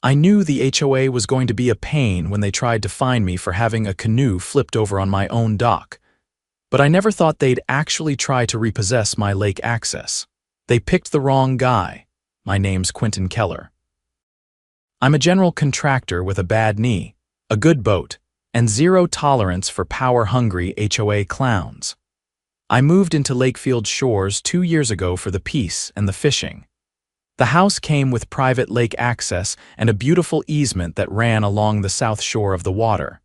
I knew the HOA was going to be a pain when they tried to fine me for having a canoe flipped over on my own dock, but I never thought they'd actually try to repossess my lake access. They picked the wrong guy. My name's Quentin Keller. I'm a general contractor with a bad knee, a good boat, and zero tolerance for power-hungry HOA clowns. I moved into Lakefield Shores 2 years ago for the peace and the fishing. The house came with private lake access and a beautiful easement that ran along the south shore of the water.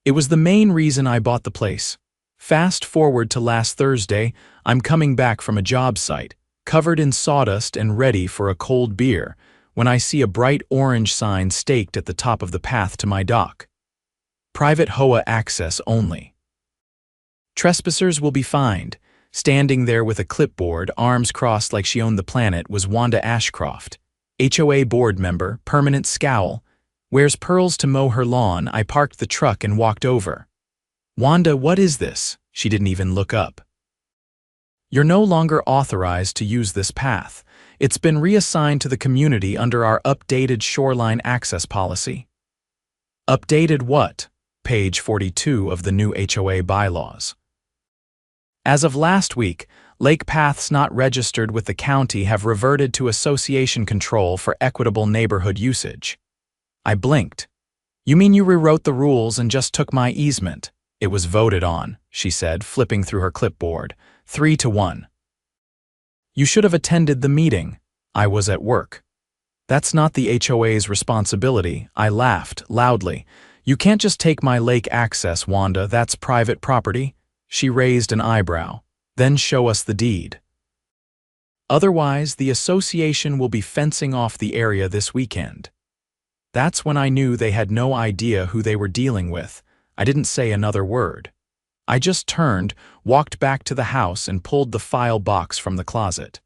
It was the main reason I bought the place. Fast forward to last Thursday, I'm coming back from a job site, covered in sawdust and ready for a cold beer, when I see a bright orange sign staked at the top of the path to my dock. Private HOA access only. Trespassers will be fined. Standing there with a clipboard, arms crossed like she owned the planet, was Wanda Ashcroft, HOA board member, permanent scowl. Wears pearls to mow her lawn. I parked the truck and walked over. Wanda, what is this? She didn't even look up. You're no longer authorized to use this path. It's been reassigned to the community under our updated shoreline access policy. Updated what? Page 42 of the new HOA bylaws. As of last week, lake paths not registered with the county have reverted to association control for equitable neighborhood usage. I blinked. You mean you rewrote the rules and just took my easement? It was voted on, she said, flipping through her clipboard, 3-1. You should have attended the meeting. I was at work. That's not the HOA's responsibility. I laughed loudly. You can't just take my lake access, Wanda. That's private property. She raised an eyebrow. Then show us the deed. Otherwise, the association will be fencing off the area this weekend. That's when I knew they had no idea who they were dealing with. I didn't say another word. I just turned, walked back to the house, and pulled the file box from the closet.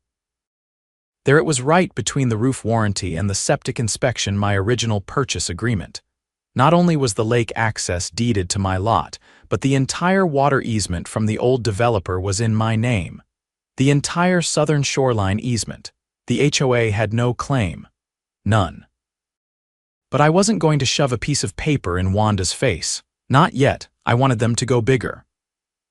There it was, right between the roof warranty and the septic inspection, my original purchase agreement. Not only was the lake access deeded to my lot, but the entire water easement from the old developer was in my name. The entire southern shoreline easement. The HOA had no claim. None. But I wasn't going to shove a piece of paper in Wanda's face. Not yet. I wanted them to go bigger.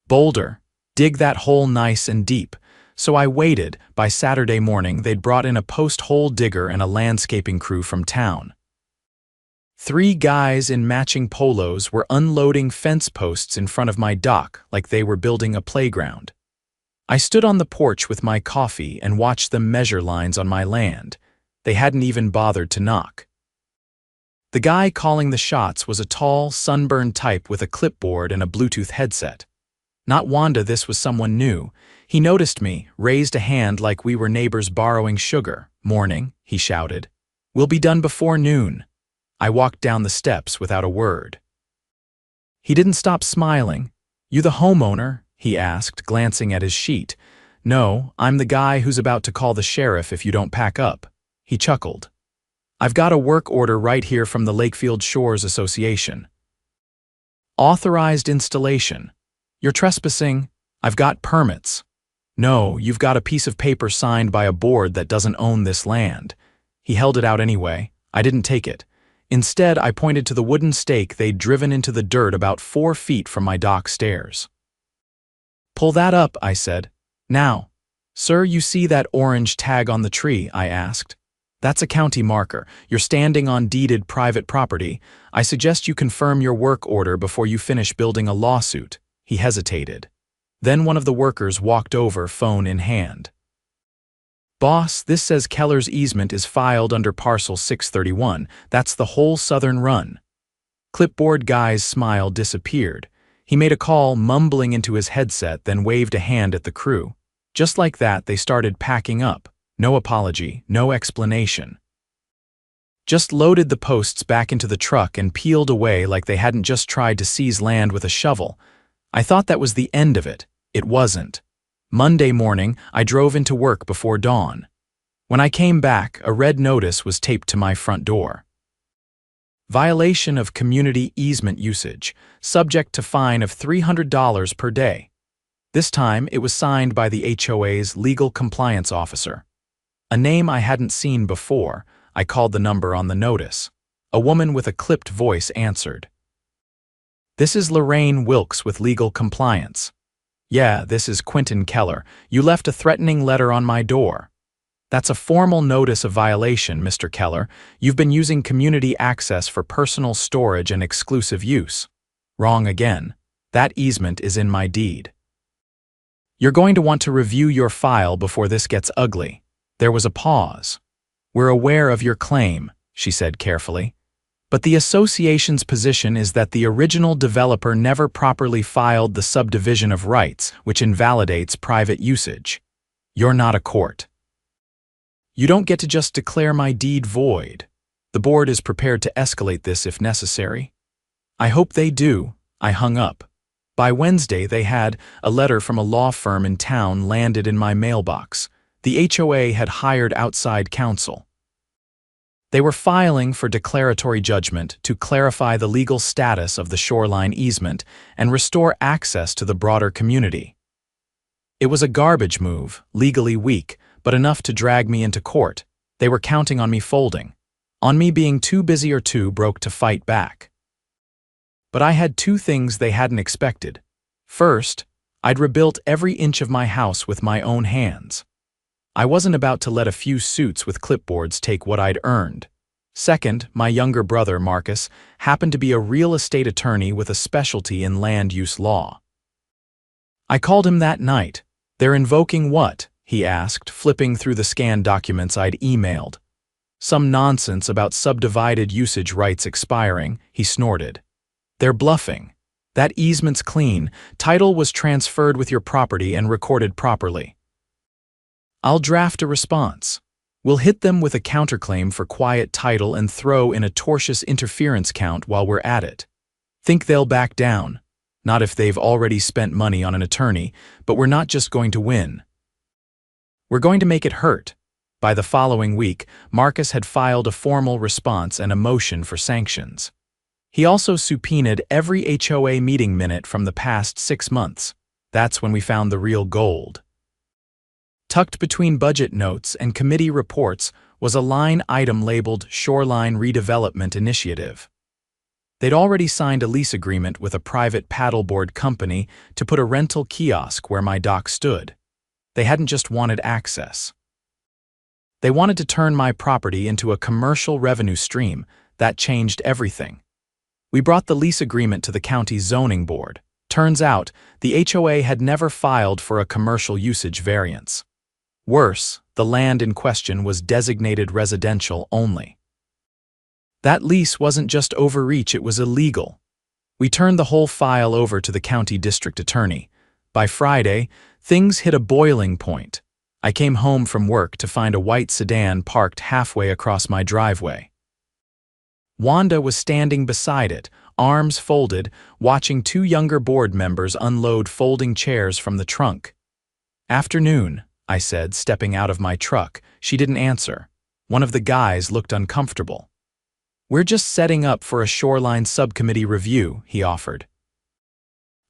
Bolder. Dig that hole nice and deep. So I waited. By Saturday morning, they'd brought in a post-hole digger and a landscaping crew from town. 3 guys in matching polos were unloading fence posts in front of my dock like they were building a playground. I stood on the porch with my coffee and watched them measure lines on my land. They hadn't even bothered to knock. The guy calling the shots was a tall, sunburned type with a clipboard and a Bluetooth headset. Not Wanda, this was someone new. He noticed me, raised a hand like we were neighbors borrowing sugar. Morning, he shouted. We'll be done before noon. I walked down the steps without a word. He didn't stop smiling. You the homeowner? He asked, glancing at his sheet. No, I'm the guy who's about to call the sheriff if you don't pack up. He chuckled. I've got a work order right here from the Lakefield Shores Association. Authorized installation. You're trespassing. I've got permits. No, you've got a piece of paper signed by a board that doesn't own this land. He held it out anyway. I didn't take it. Instead, I pointed to the wooden stake they'd driven into the dirt about 4 feet from my dock stairs. Pull that up, I said. Now. Sir, you see that orange tag on the tree? I asked. That's a county marker. You're standing on deeded private property. I suggest you confirm your work order before you finish building a lawsuit. He hesitated. Then one of the workers walked over, phone in hand. Boss, this says Keller's easement is filed under parcel 631. That's the whole southern run. Clipboard guy's smile disappeared. He made a call, mumbling into his headset, then waved a hand at the crew. Just like that, they started packing up. No apology, no explanation. Just loaded the posts back into the truck and peeled away like they hadn't just tried to seize land with a shovel. I thought that was the end of it. It wasn't. Monday morning, I drove into work before dawn. When I came back, a red notice was taped to my front door. Violation of community easement usage, subject to fine of $300 per day. This time, it was signed by the HOA's legal compliance officer. A name I hadn't seen before. I called the number on the notice. A woman with a clipped voice answered. "This is Lorraine Wilkes with Legal Compliance." "Yeah, this is Quentin Keller. You left a threatening letter on my door." "That's a formal notice of violation, Mr. Keller. You've been using community access for personal storage and exclusive use." "Wrong again. That easement is in my deed." "You're going to want to review your file before this gets ugly." There was a pause. "We're aware of your claim," she said carefully. "But the association's position is that the original developer never properly filed the subdivision of rights, which invalidates private usage. You're not a court. You don't get to just declare my deed void. The board is prepared to escalate this if necessary." "I hope they do." I hung up. By Wednesday, they had a letter from a law firm in town landed in my mailbox. The HOA had hired outside counsel. They were filing for declaratory judgment to clarify the legal status of the shoreline easement and restore access to the broader community. It was a garbage move, legally weak, but enough to drag me into court. They were counting on me folding, on me being too busy or too broke to fight back. But I had two things they hadn't expected. First, I'd rebuilt every inch of my house with my own hands. I wasn't about to let a few suits with clipboards take what I'd earned. Second, my younger brother, Marcus, happened to be a real estate attorney with a specialty in land use law. I called him that night. "They're invoking what?" he asked, flipping through the scanned documents I'd emailed. "Some nonsense about subdivided usage rights expiring," he snorted. "They're bluffing. That easement's clean. Title was transferred with your property and recorded properly." "I'll draft a response. We'll hit them with a counterclaim for quiet title and throw in a tortious interference count while we're at it. Think they'll back down? Not if they've already spent money on an attorney, but we're not just going to win. We're going to make it hurt." By the following week, Marcus had filed a formal response and a motion for sanctions. He also subpoenaed every HOA meeting minute from the past 6 months. That's when we found the real gold. Tucked between budget notes and committee reports was a line item labeled Shoreline Redevelopment Initiative. They'd already signed a lease agreement with a private paddleboard company to put a rental kiosk where my dock stood. They hadn't just wanted access. They wanted to turn my property into a commercial revenue stream. That changed everything. We brought the lease agreement to the county zoning board. Turns out, the HOA had never filed for a commercial usage variance. Worse, the land in question was designated residential only. That lease wasn't just overreach, it was illegal. We turned the whole file over to the county district attorney. By Friday, things hit a boiling point. I came home from work to find a white sedan parked halfway across my driveway. Wanda was standing beside it, arms folded, watching two younger board members unload folding chairs from the trunk. "Afternoon," I said, stepping out of my truck. She didn't answer. One of the guys looked uncomfortable. "We're just setting up for a shoreline subcommittee review," he offered.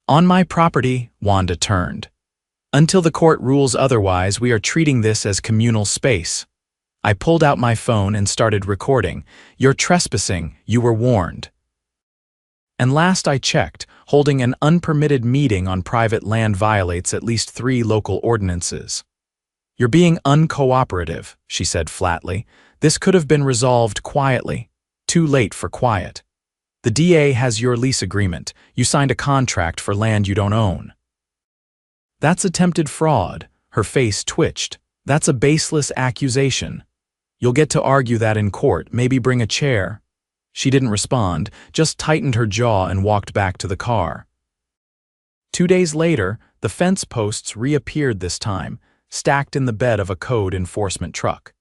"On my property," Wanda turned. "Until the court rules otherwise, we are treating this as communal space." I pulled out my phone and started recording. "You're trespassing. You were warned." And last I checked, holding an unpermitted meeting on private land violates at least 3 local ordinances. "You're being uncooperative," she said flatly. "This could have been resolved quietly. Too late for quiet. The DA has your lease agreement. You signed a contract for land you don't own." "That's attempted fraud." Her face twitched. "That's a baseless accusation. You'll get to argue that in court, maybe bring a chair." She didn't respond, just tightened her jaw and walked back to the car. 2 days later, the fence posts reappeared this time, stacked in the bed of a code enforcement truck.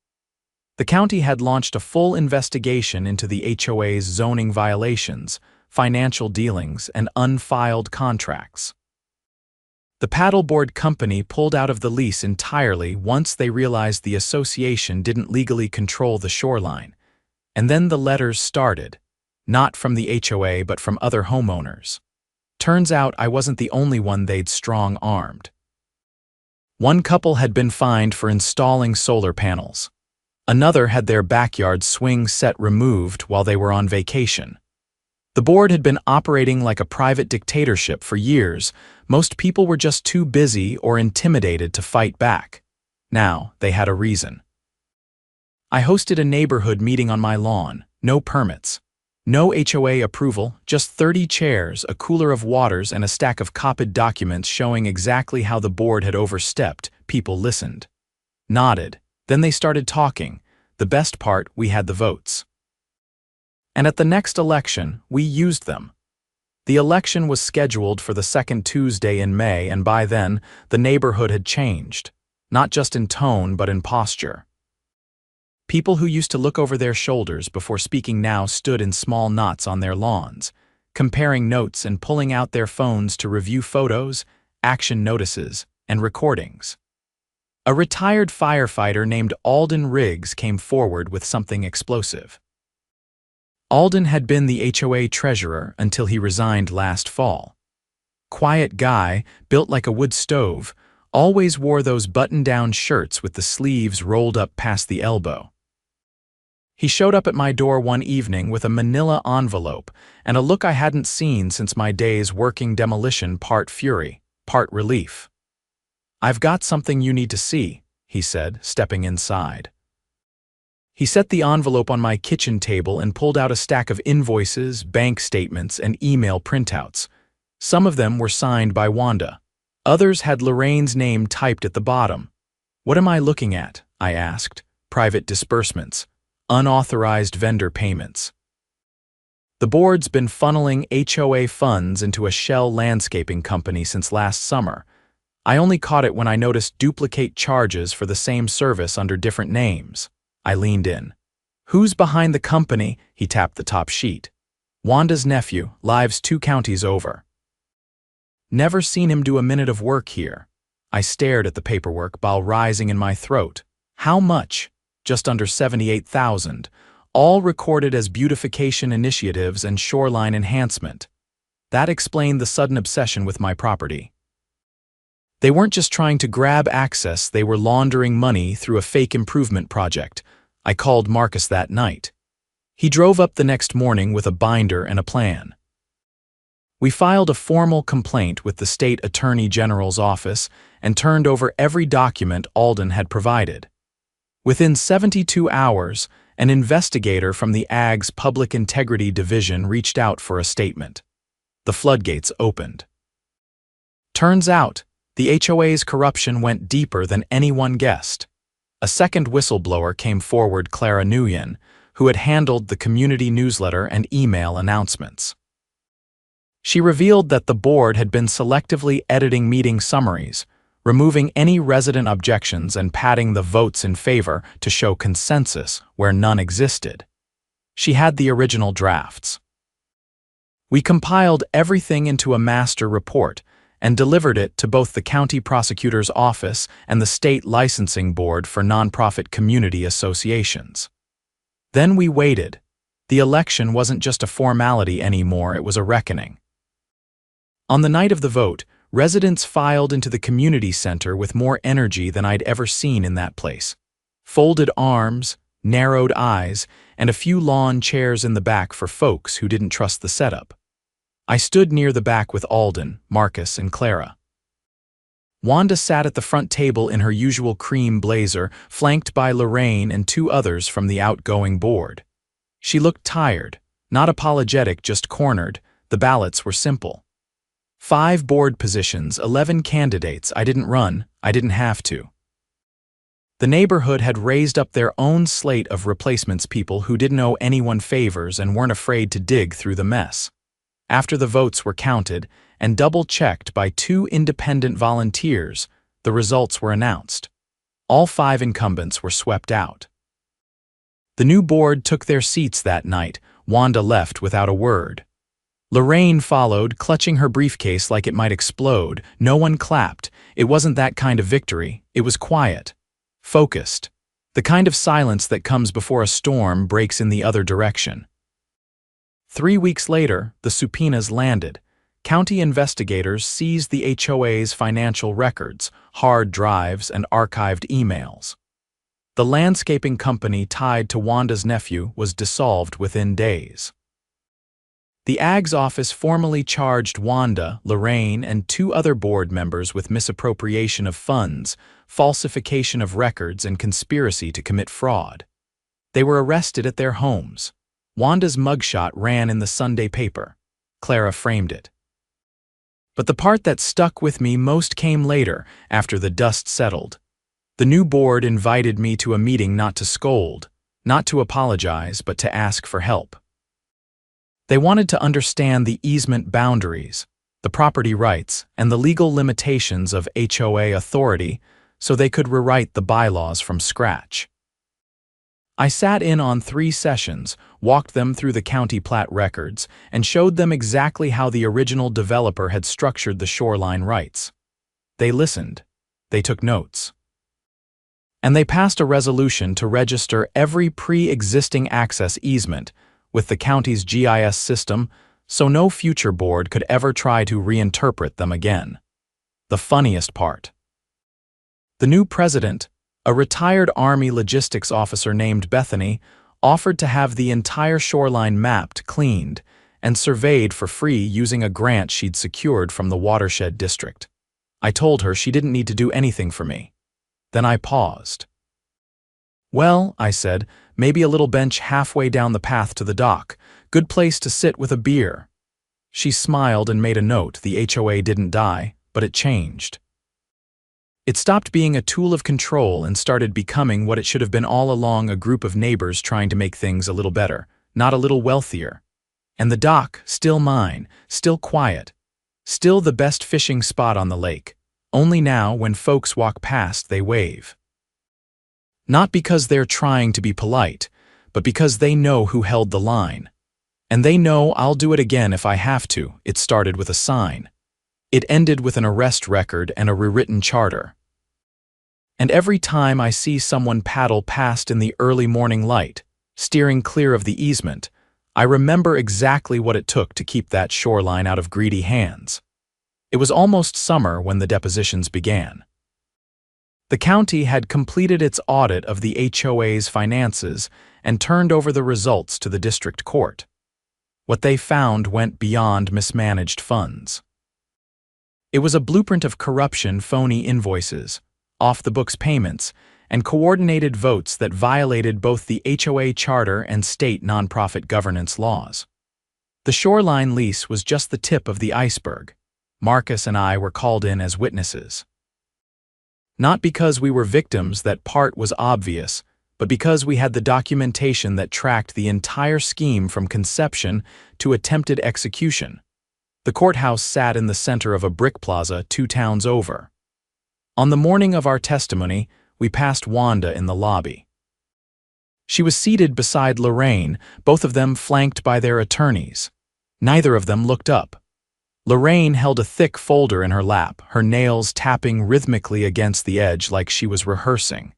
The county had launched a full investigation into the HOA's zoning violations, financial dealings, and unfiled contracts. The paddleboard company pulled out of the lease entirely once they realized the association didn't legally control the shoreline. And then the letters started, not from the HOA but from other homeowners. Turns out I wasn't the only one they'd strong-armed. One couple had been fined for installing solar panels. Another had their backyard swing set removed while they were on vacation. The board had been operating like a private dictatorship for years. Most people were just too busy or intimidated to fight back. Now, they had a reason. I hosted a neighborhood meeting on my lawn, no permits. No HOA approval, just 30 chairs, a cooler of waters, and a stack of copied documents showing exactly how the board had overstepped. People listened. Nodded. Then they started talking. The best part, we had the votes. And at the next election, we used them. The election was scheduled for the second Tuesday in May, and by then, the neighborhood had changed. Not just in tone, but in posture. People who used to look over their shoulders before speaking now stood in small knots on their lawns, comparing notes and pulling out their phones to review photos, action notices, and recordings. A retired firefighter named Alden Riggs came forward with something explosive. Alden had been the HOA treasurer until he resigned last fall. Quiet guy, built like a wood stove, always wore those button-down shirts with the sleeves rolled up past the elbow. He showed up at my door one evening with a manila envelope and a look I hadn't seen since my days working demolition, part fury, part relief. "I've got something you need to see," he said, stepping inside. He set the envelope on my kitchen table and pulled out a stack of invoices, bank statements, and email printouts. Some of them were signed by Wanda. Others had Lorraine's name typed at the bottom. "What am I looking at?" I asked. "Private disbursements. Unauthorized vendor payments." The board's been funneling HOA funds into a shell landscaping company since last summer. I only caught it when I noticed duplicate charges for the same service under different names. I leaned in. "Who's behind the company?" He tapped the top sheet. "Wanda's nephew, lives 2 counties over." Never seen him do a minute of work here. I stared at the paperwork, bile rising in my throat. How much? Just under $78,000, all recorded as beautification initiatives and shoreline enhancement. That explained the sudden obsession with my property. They weren't just trying to grab access, they were laundering money through a fake improvement project. I called Marcus that night. He drove up the next morning with a binder and a plan. We filed a formal complaint with the state attorney general's office and turned over every document Alden had provided. Within 72 hours, an investigator from the AG's Public Integrity Division reached out for a statement. The floodgates opened. Turns out, the HOA's corruption went deeper than anyone guessed. A second whistleblower came forward, Clara Nguyen, who had handled the community newsletter and email announcements. She revealed that the board had been selectively editing meeting summaries, removing any resident objections and padding the votes in favor to show consensus where none existed. She had the original drafts. We compiled everything into a master report and delivered it to both the county prosecutor's office and the state licensing board for nonprofit community associations. Then we waited. The election wasn't just a formality anymore, it was a reckoning. On the night of the vote, residents filed into the community center with more energy than I'd ever seen in that place. Folded arms, narrowed eyes, and a few lawn chairs in the back for folks who didn't trust the setup. I stood near the back with Alden, Marcus, and Clara. Wanda sat at the front table in her usual cream blazer, flanked by Lorraine and 2 others from the outgoing board. She looked tired, not apologetic, just cornered. The ballots were simple. 5 board positions, 11 candidates. I didn't run, I didn't have to. The neighborhood had raised up their own slate of replacements, people who didn't owe anyone favors and weren't afraid to dig through the mess. After the votes were counted and double-checked by 2 independent volunteers, the results were announced. All 5 incumbents were swept out. The new board took their seats that night. Wanda left without a word. Lorraine followed, clutching her briefcase like it might explode. No one clapped. It wasn't that kind of victory. It was quiet, focused, the kind of silence that comes before a storm breaks in the other direction. 3 weeks later, the subpoenas landed. County investigators seized the HOA's financial records, hard drives, and archived emails. The landscaping company tied to Wanda's nephew was dissolved within days. The AG's office formally charged Wanda, Lorraine, and 2 other board members with misappropriation of funds, falsification of records, and conspiracy to commit fraud. They were arrested at their homes. Wanda's mugshot ran in the Sunday paper. Clara framed it. But the part that stuck with me most came later, after the dust settled. The new board invited me to a meeting not to scold, not to apologize, but to ask for help. They wanted to understand the easement boundaries, the property rights, and the legal limitations of HOA authority so they could rewrite the bylaws from scratch. I sat in on 3 sessions, walked them through the county plat records, and showed them exactly how the original developer had structured the shoreline rights. They listened. They took notes. And they passed a resolution to register every pre-existing access easement with the county's GIS system so no future board could ever try to reinterpret them again. The funniest part. The new president, a retired Army logistics officer named Bethany, offered to have the entire shoreline mapped, cleaned, and surveyed for free using a grant she'd secured from the watershed district. I told her she didn't need to do anything for me. Then I paused. "Well," I said, "maybe a little bench halfway down the path to the dock. Good place to sit with a beer." She smiled and made a note. The HOA didn't die, but it changed. It stopped being a tool of control and started becoming what it should have been all along, a group of neighbors trying to make things a little better, not a little wealthier. And the dock, still mine, still quiet, still the best fishing spot on the lake. Only now, when folks walk past, they wave. Not because they're trying to be polite, but because they know who held the line. And they know I'll do it again if I have to. It started with a sign. It ended with an arrest record and a rewritten charter. And every time I see someone paddle past in the early morning light, steering clear of the easement, I remember exactly what it took to keep that shoreline out of greedy hands. It was almost summer when the depositions began. The county had completed its audit of the HOA's finances and turned over the results to the district court. What they found went beyond mismanaged funds. It was a blueprint of corruption, phony invoices, off-the-books payments, and coordinated votes that violated both the HOA charter and state nonprofit governance laws. The shoreline lease was just the tip of the iceberg. Marcus and I were called in as witnesses. Not because we were victims, that part was obvious, but because we had the documentation that tracked the entire scheme from conception to attempted execution. The courthouse sat in the center of a brick plaza 2 towns over. On the morning of our testimony, we passed Wanda in the lobby. She was seated beside Lorraine, both of them flanked by their attorneys. Neither of them looked up. Lorraine held a thick folder in her lap, her nails tapping rhythmically against the edge like she was rehearsing.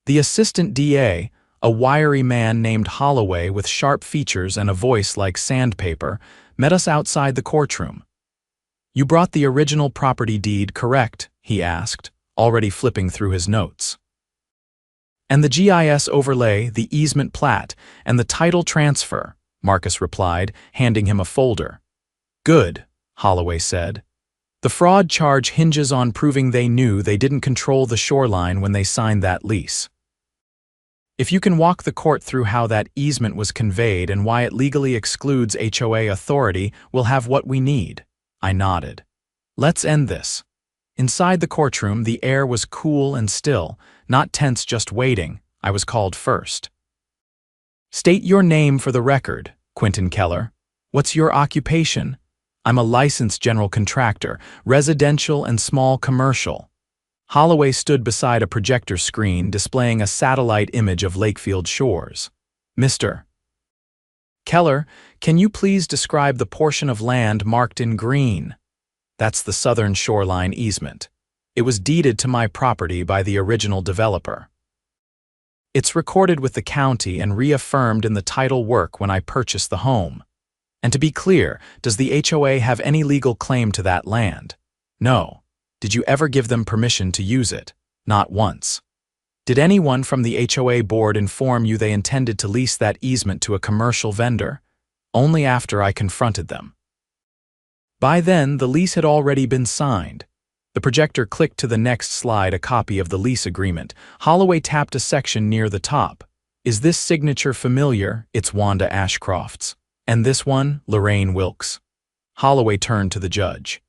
The assistant DA, a wiry man named Holloway with sharp features and a voice like sandpaper, met us outside the courtroom. "You brought the original property deed, correct?" he asked, already flipping through his notes. "And the GIS overlay, the easement plat, and the title transfer," Marcus replied, handing him a folder. "Good," Holloway said. "The fraud charge hinges on proving they knew they didn't control the shoreline when they signed that lease. If you can walk the court through how that easement was conveyed and why it legally excludes HOA authority, we'll have what we need." I nodded. "Let's end this." Inside the courtroom, the air was cool and still, not tense, just waiting. I was called first. "State your name for the record, Quentin Keller. What's your occupation?" "I'm a licensed general contractor, residential and small commercial." Holloway stood beside a projector screen displaying a satellite image of Lakefield shores. "Mr. Keller, can you please describe the portion of land marked in green?" "That's the southern shoreline easement. It was deeded to my property by the original developer. It's recorded with the county and reaffirmed in the title work when I purchased the home. And to be clear, does the HOA have any legal claim to that land?" "No." "Did you ever give them permission to use it?" "Not once." Did anyone from the HOA board inform you they intended to lease that easement to a commercial vendor? Only after I confronted them. By then, the lease had already been signed. The projector clicked to the next slide a copy of the lease agreement. Holloway tapped a section near the top. Is this signature familiar? It's Wanda Ashcroft's. And this one, Lorraine Wilkes. Holloway turned to the judge.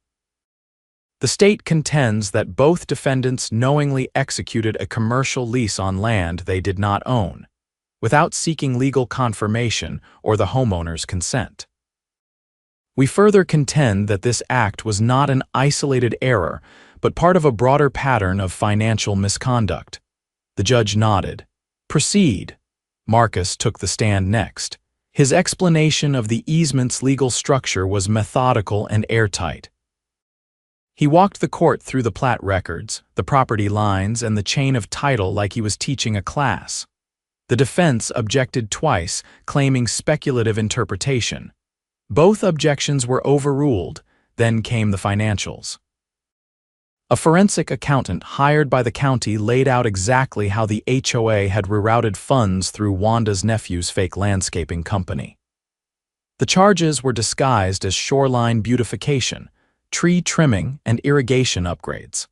The state contends that both defendants knowingly executed a commercial lease on land they did not own, without seeking legal confirmation or the homeowner's consent. We further contend that this act was not an isolated error, but part of a broader pattern of financial misconduct. The judge nodded. Proceed. Marcus took the stand next. His explanation of the easement's legal structure was methodical and airtight. He walked the court through the plat records, the property lines, and the chain of title like he was teaching a class. The defense objected twice, claiming speculative interpretation. Both objections were overruled. Then came the financials. A forensic accountant hired by the county laid out exactly how the HOA had rerouted funds through Wanda's nephew's fake landscaping company. The charges were disguised as shoreline beautification, tree trimming, and irrigation upgrades.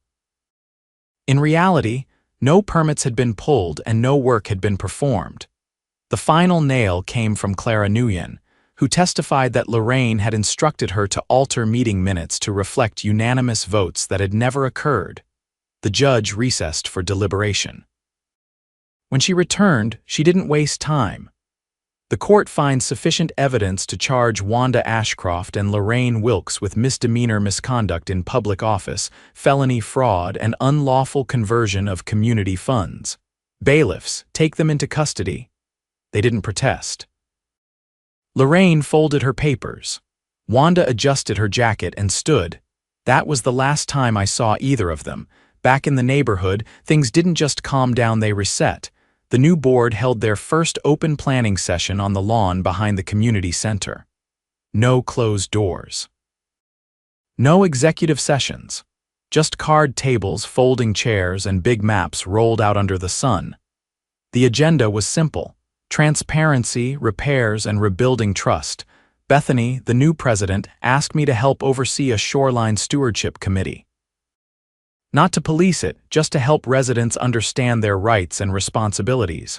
In reality, no permits had been pulled and no work had been performed. The final nail came from Clara Nguyen, who testified that Lorraine had instructed her to alter meeting minutes to reflect unanimous votes that had never occurred. The judge recessed for deliberation. When she returned, she didn't waste time. The court finds sufficient evidence to charge Wanda Ashcroft and Lorraine Wilkes with misdemeanor misconduct in public office, felony fraud, and unlawful conversion of community funds. Bailiffs, take them into custody. They didn't protest. Lorraine folded her papers. Wanda adjusted her jacket and stood. That was the last time I saw either of them. Back in the neighborhood, things didn't just calm down, they reset. The new board held their first open planning session on the lawn behind the community center. No closed doors. No executive sessions. Just card tables, folding chairs, and big maps rolled out under the sun. The agenda was simple: transparency, repairs, and rebuilding trust. Bethany, the new president, asked me to help oversee a shoreline stewardship committee. Not to police it, just to help residents understand their rights and responsibilities.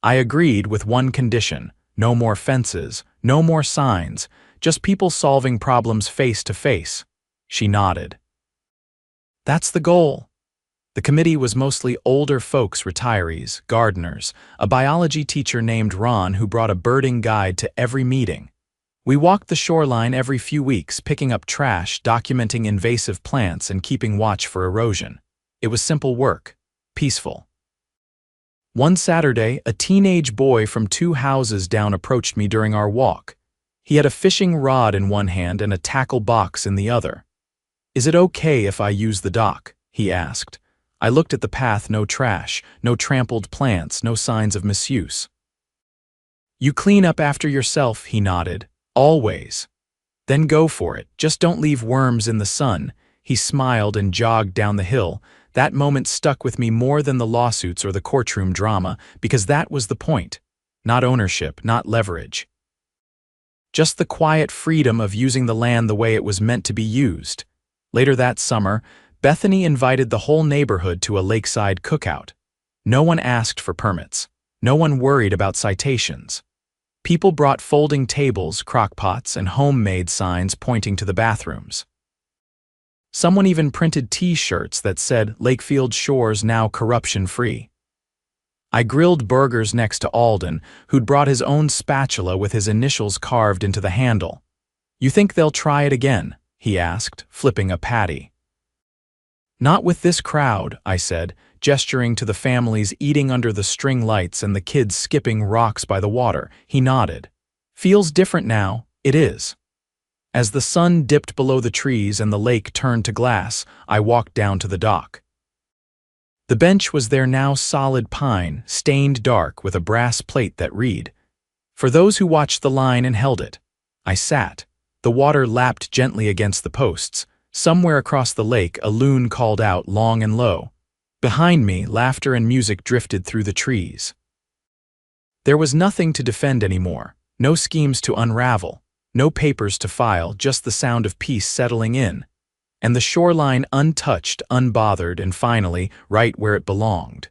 I agreed with one condition: no more fences, no more signs, just people solving problems face to face. She nodded. That's the goal. The committee was mostly older folks, retirees, gardeners, a biology teacher named Ron who brought a birding guide to every meeting. We walked the shoreline every few weeks, picking up trash, documenting invasive plants, and keeping watch for erosion. It was simple work, peaceful. One Saturday, a teenage boy from 2 houses down approached me during our walk. He had a fishing rod in one hand and a tackle box in the other. Is it okay if I use the dock? He asked. I looked at the path: no trash, no trampled plants, no signs of misuse. You clean up after yourself, he nodded. Always. Then go for it. Just don't leave worms in the sun. He smiled and jogged down the hill. That moment stuck with me more than the lawsuits or the courtroom drama, because that was the point. Not ownership, not leverage. Just the quiet freedom of using the land the way it was meant to be used. Later that summer, Bethany invited the whole neighborhood to a lakeside cookout. No one asked for permits. No one worried about citations. People brought folding tables, crockpots, and homemade signs pointing to the bathrooms. Someone even printed T-shirts that said, "Lakefield Shores now corruption-free." I grilled burgers next to Alden, who'd brought his own spatula with his initials carved into the handle. You think they'll try it again? He asked, flipping a patty. Not with this crowd, I said, gesturing to the families eating under the string lights and the kids skipping rocks by the water. He nodded. Feels different now. It is. As the sun dipped below the trees and the lake turned to glass, I walked down to the dock. The bench was their now solid pine, stained dark with a brass plate that read, "For those who watched the line and held it." I sat. The water lapped gently against the posts. Somewhere across the lake, a loon called out long and low, Behind me, laughter and music drifted through the trees. There was nothing to defend anymore, no schemes to unravel, no papers to file, just the sound of peace settling in, and the shoreline untouched, unbothered, and finally, right where it belonged.